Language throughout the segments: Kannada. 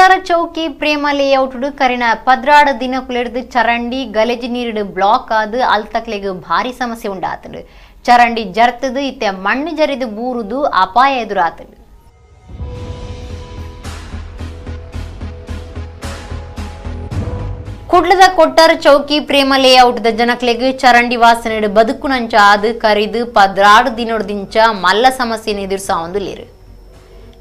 ಕೊಟ್ಟಾರ ಚೌಕಿ ಪ್ರೇಮ ಲೇಔಟ್ ಕರಿನ ಪದ್ರಾಡ ದಿನಕುಲೆಡ್ದು ಚರಂಡಿ ಗಲೇಜ್ ನೀರು ಬ್ಲಾಕ್ ಆದು ಅಲ್ತಕ್ಲೆಗ್ ಭಾರಿ ಸಮಸ್ಯೆ ಉಂಡಾತಲು. ಚರಂಡಿ ಜರ್ತದು ಇತ್ತೆ ಮಣ್ಣು ಜರಿದು ಬೂರುದು ಅಪಾಯ ಎದುರಾತಲು. ಕುಡ್ಲದ ಕೊಟ್ಟಾರ ಚೌಕಿ ಪ್ರೇಮ ಲೇಔಟ್ ಜನಕ್ಲೆಗ್ ಚರಂಡಿ ವಾಸನೆ ಬದುಕುನಂಚ ಆದು ಕರಿದು ಪದ್ರಾಡು ದಿನೋಡ್ದಿಂಚ ಮಲ್ಲ ಸಮಸ್ಯೆ ಎದುರಿಸಾವಂದುಲ್ಲೇರು.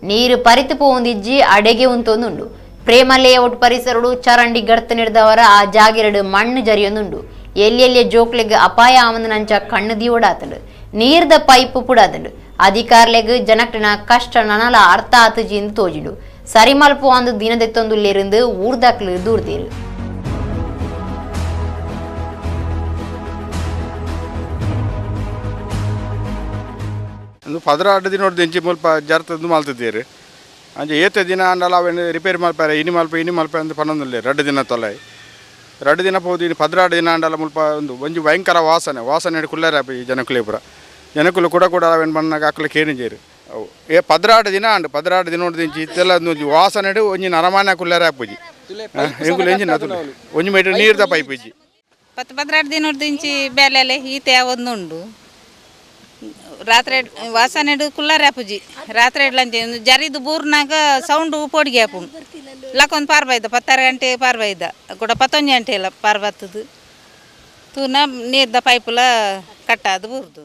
ನೀರು ಪರಿತು ಪೋಂದಿಜ್ಜಿ ಅಡೆಗೆ ಉಂತೊಂದುಂಡು. ಪ್ರೇಮ ಲೇಔಟ್ ಪರಿಸರಡು ಚರಂಡಿ ಗರ್ತ ನಡೆದವರ ಆ ಜಾಗಿರಡು ಮಣ್ಣು ಜರಿಯೊಂದುಂಡು. ಎಲ್ಲೆಲ್ಲಿಯ ಜೋಕ್ಲೆಗ್ ಅಪಾಯ ಆವಂದನಂಚ ಕಣ್ಣು ದಿಯೋಡಾತಲು. ನೀರ್ದ ಪೈಪ್ ಪುಡಾದಲು. ಅಧಿಕಾರ್ಲೆಗ್ ಜನಕ್ಲಿನ ಕಷ್ಟ ನನಲ ಅರ್ಥ ಆತುಜಿ ಎಂದು ತೋಜಿಡು. ಸರಿ ಮಲ್ಪು ಒಂದು ದಿನದೆತ್ತೊಂದುಲ್ಲಿருந்து ಊರ್ದಾಕ್ಲು ದೂರ್ದೇರು. ಪದರಾಡು ದಿನ ದಿಂಚಿ ಮುಲ್ಪ ಜರ್ತದ್ದು ಮಲ್ತಿದ್ದೀರಿ ಅಂಚೆ ಏತ ದಿನ ಅಂಡಲ್ಲ ಅವೇನು ರಿಪೇರಿ ಮಲ್ಪಾರೆ ಇನಿ ಮಲ್ಪ ಅಂತ ಪನ್ನೊಂದಿಲ್ಲ 2 ದಿನ ತೊಲೆ 2 ದಿನ ಪೋದು ಪದರಾಡು ದಿನ ಅಂಡಲ್ಲ ಮುಲ್ಪ ಒಂದು ಭಯಂಕರ ವಾಸನೆ ಕುಳ್ಳೇರ ಈ ಜನಕುಲೇಪುರ ಜನಕುಲು ಕೂಡ ಅವೇನು ಬಣ್ಣಾಗ ಹಾಕ್ಲಿಕ್ಕೆ ಏನಿದ್ದೀರಿ ಏ ಪದರಾಡು ದಿನ ದಿಂಚಿ ಇತ್ತೆಲ್ಲ ವಾಸನೆ ಒಂಜಿ ನರಮಾನ ಕುಳ್ಳೇರ ಹಾಕ್ಪುಜಿ ಎಂಗುಲು ಎಂಜಿನ ಒಂಜಿ ಮೀಟರ್ ನೀರ್ದ ಪೈಪ್ ಇಜ್ಜಿ ಪದರಾಡು ದಿನ ದಿಂಚಿ ಬೇಲೆಲೆ ಈತೆ ಒಂದುಂಡು ರಾತ್ರಿ ವಾಸನೆ ಕುಲ್ಲಾರ್ಯಾಪುಜಿ ರಾತ್ರಿ ಲಂಚೆ ಜರಿದು ಬೂರ್ನಾಗ ಸೌಂಡ್ ಪೋಡಿಗೆ ಆಪುಂಡು ಲಕ್ಕೊಂದು ಪಾರ್ಬೈದ 16 ಗಂಟೆ ಪಾರ್ಬೈದ ಕೂಡ 11 ಗಂಟೆ ಇಲ್ಲ ಪಾರ್ಬತ್ತದು ತೂನ ನೀರ್ದ ಪೈಪುಲ ಕಟ್ಟಾದು ಬೂರ್ದು.